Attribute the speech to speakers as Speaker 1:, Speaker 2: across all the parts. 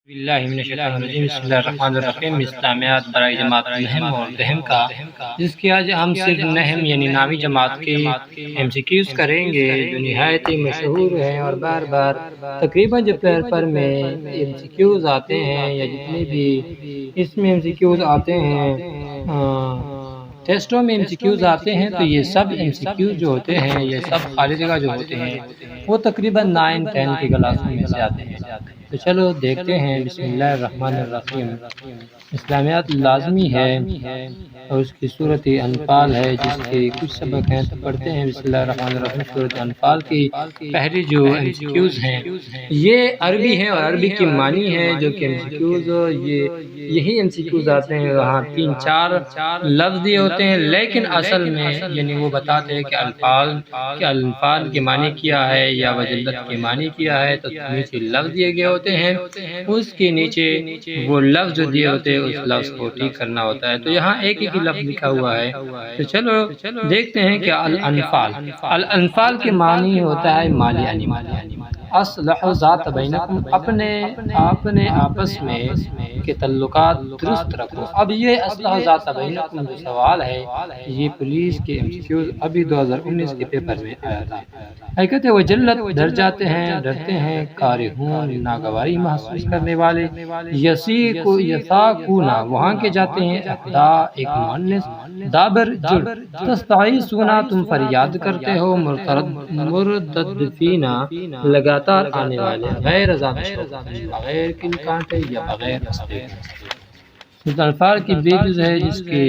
Speaker 1: باللہ من الشیطان الرجیم بسم اللہ الرحمن الرحیم اسلامیات برائے جماعت نہم اور دہم کا، جس کی آج ہم صرف نہم یعنی نامی جماعت کے ایم سی کیوز کریں گے جو نہایت ہی مشہور ہیں اور بار بار تقریباً جو پیپر میں ایم سی کیوز آتے ہیں یا جتنے بھی اس میں ایم سی کیوز آتے ہیں ٹیسٹوں میں ایم سی کیوز آتے ہیں تو یہ سب ایم سی کیوز جو ہوتے ہیں یہ سب خالی جگہ جو ہوتے ہیں وہ تقریباً 9-10 کے کلاسوں میں سے آتے ہیں۔ تو چلو دیکھتے ہیں۔ بسم اللہ الرحمن الرحیم۔ اسلامیات لازمی ہے اور اس کی صورت انفال ہے جس کے کچھ سبق ہیں تو پڑھتے ہیں۔ بسم اللہ الرحمن الرحیم۔ صورت انفال کی پہلی جو ایم سی کیوز ہیں یہ عربی ہے اور عربی کی معنی ہے جو کہ ایم سی کیوز یہی ایم سی کیوز آتے ہیں، وہاں 3-4 لفظ دیے ہوتے ہیں لیکن اصل میں یعنی وہ بتاتے ہیں کہ الفاظ کے معنی کیا ہے یا وجلت کے معنی کیا ہے، تو نیچے لفظ دیے گئے ہوتے ہیں، اس کے نیچے وہ لفظ جو دیے ہوتے ہیں اس لفظ کو ٹھیک کرنا ہوتا ہے۔ تو یہاں ایک ہی لفظ لکھا ہوا ہے، تو چلو دیکھتے ہیں کہ الانفال کے معنی ہوتا ہے مالی انیمال، اصلحوا ذات بینکم، اپنے آپس میں کے تعلقات درست رکھو۔ اب یہ اصلحوا ذات بینکم جو سوال ہے یہ پولیس کے ایم سی کیوز ابھی 2019 کے پیپر میں آیا تھا۔ حقیقت وہ جلت ڈر جاتے ہیں، ڈرتے ہیں، کارہون ناگواری محسوس کرنے والے، یساکونا وہاں کے جاتے ہیں، احدا ایک مؤنث، دابر جڑ، تستعیثونا تم فریاد کرتے ہو، مرددفینا لگاتار آنے والے، غیر ذات شوق بغیر کل کانٹے یا بغیر استے۔ انفال کی بیگز ہے جس کے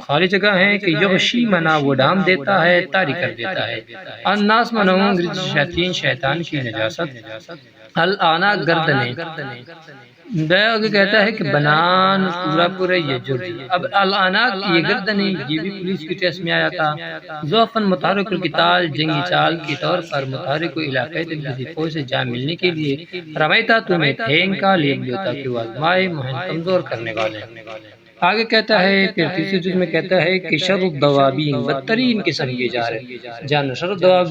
Speaker 1: خالی جگہ ہے کہ یغشی منا وہ ڈھانپ دیتا ہے، طاری کر دیتا ہے، الناس منعون شیاطین شیطان کی نجاست، الاعناق گردنیں، بیگ کہتا ہے کہ بنان پورا یہ جرد، اب الاعناق یہ گردنیں یہ بھی پولیس کی ٹیسٹ میں آیا تھا۔ ضعفاً متحرک القتال جنگی چال کے طور پر متحرک علاقے کسی فوج سے جا ملنے کے لیے، رمیتا تمہیں پھینکا لیتا کہ وہ آزمائے مہن کمزور کرنے والے۔ آگے کہتا ہے پھر تیسری جز میں کہتا ہے کہ شر الدوابین بدترین قسم کے جانور، شر الدواب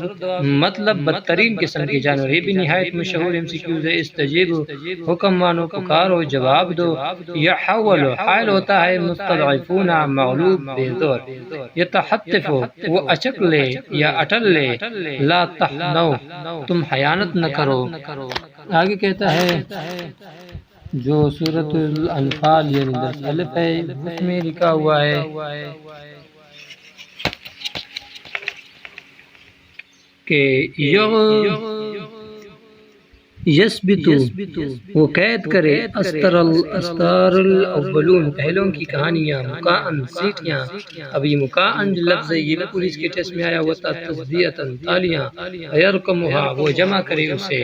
Speaker 1: مطلب بدترین قسم کے جانور، یہ بھی نہایت مشہور ایم سی کیوز ہے۔ استجیبوا حکم مانو، پکارو جواب دو، یحولوا حائل ہوتا ہے، مستضعفون مغلوب بے زور، یتحطفوا وہ اچک لے یا اٹل لے، لا تحنوا تم خیانت نہ کرو۔ آگے کہتا ہے جو سورۃ الانفال یعنی درس الف ہے اس میں لکھا ہوا ہے کہ یثبتو وہ قید کرے استار الاولون پہلوں کی کہانیاں، مکاءن سیٹیاں، اب یہ مکاءن جو لفظ ہے یہ بھی پولیس کے ٹیسٹ میں آیا ہوا تھا، تصدیعتاً تالیاں، یرکمھا وہ جمع کرے اسے۔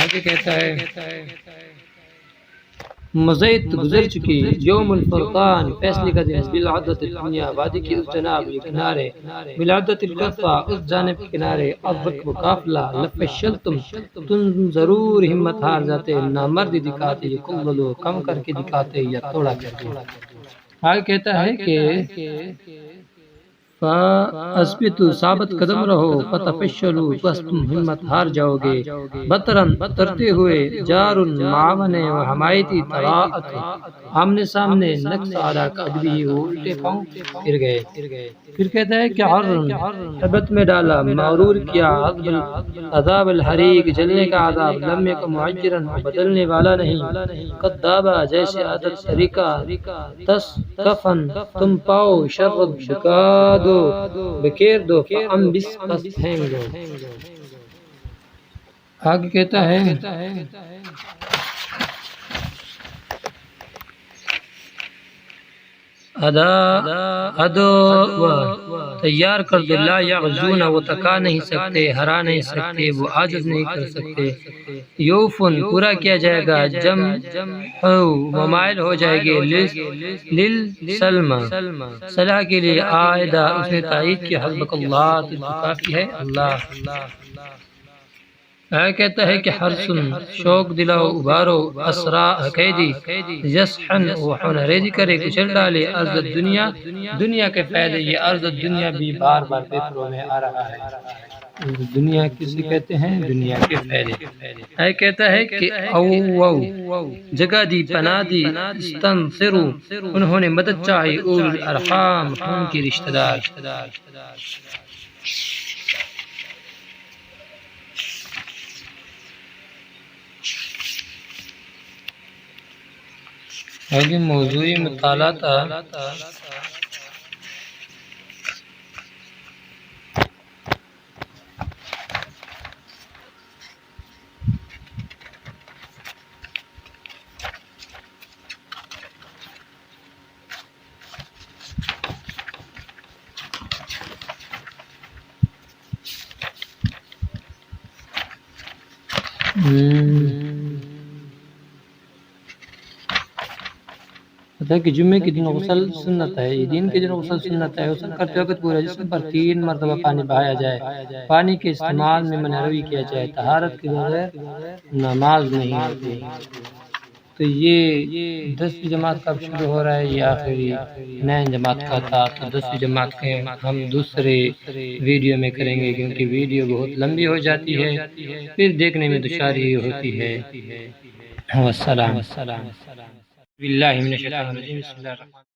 Speaker 1: آگے کہتا ہے مزید گزر چکی، یوم الفرقان فیصلے کا دن، بالعدت الدنیا وادی کی اس جناب یہ کنارے، بالعدت الکفا اس جانب کے کنارے، الرکب قافلہ، لفشلتم تم ضرور ہمت ہار جاتے، نامرد دکھاتے، یقللو کم کر کے دکھاتے یا توڑا کر کے۔ آگے کہتا ہے کہ فَأَثْبِتُوا ثابت قدم رہو، فَتَفَشَّلُوا بس تم ہمت ہار جاؤ گے، بطرن ترتے ہوئے، جارن معاون و حمایتی، تراءت آمنے سامنے، نقص آدھا قدبی وہ الٹے پاؤں گر گئے۔ پھر کہتا ہے کہ حرن حبت میں ڈالا، معرور کیا، عذاب الحریق جلنے کا عذاب، لم یکن معجرن بدلنے والا نہیں، قدابا جیسے عادت طریقہ، تسکفن تم پاؤ، شرد بکا دو بکیر دو، فَأَنبِسْ پس پھینک دو۔ آگے کہتا ہے ادو تیار کر دو، لا یغزون وہ تکا نہیں سکتے، ہرا نہیں سکتے، وہ عاجز نہیں کر سکتے، یوفن پورا کیا جائے گا، وہ مائل ہو جائے گے، للسلم صلاح کے لیے، آئدہ اس نے تائید کی، حسبک اللہ تو کافی ہے اللہ۔ کہتا ہے کہ حرسن شوق دلاؤ ابارو، اسرا قیدی، یسحن وہ ریزی کرے کچل ڈالے، عرض دنیا کے فائدے، یہ عرض دنیا بھی بار بار پیپروں میں آ رہا ہے۔ دنیا کسے کہتے ہیں؟ دنیا کے پھیلے۔ اے کہتا ہے کہ او جگہ دی پناہ دی استنصروا، انہوں نے مدد چاہی اول الارحام، خون کی رشتہ دار۔ آگے موضوعی مطالعہ تھا پتہ ہے کہ جمعے کے دن غسل سنت ہے، عیدین کے دن غسل سنت ہے۔ غسل کرتے وقت پورے جسم پر 3 مرتبہ پانی بہایا جائے، پانی کے استعمال میں منع روی کیا جائے، طہارت کے بغیر نماز نہیں ہوتی۔ تو یہ 10ویں جماعت کا شروع ہو رہا ہے، یہ آخری 9 جماعت کا تھا۔ تو 10ویں جماعت کے ہم دوسرے ویڈیو میں کریں گے، کیونکہ ویڈیو بہت لمبی ہو جاتی ہے، پھر دیکھنے میں دشواری ہوتی ہے۔ والسلام۔ باللہ من الشیطان الرجیم، بسم اللہ الرحمن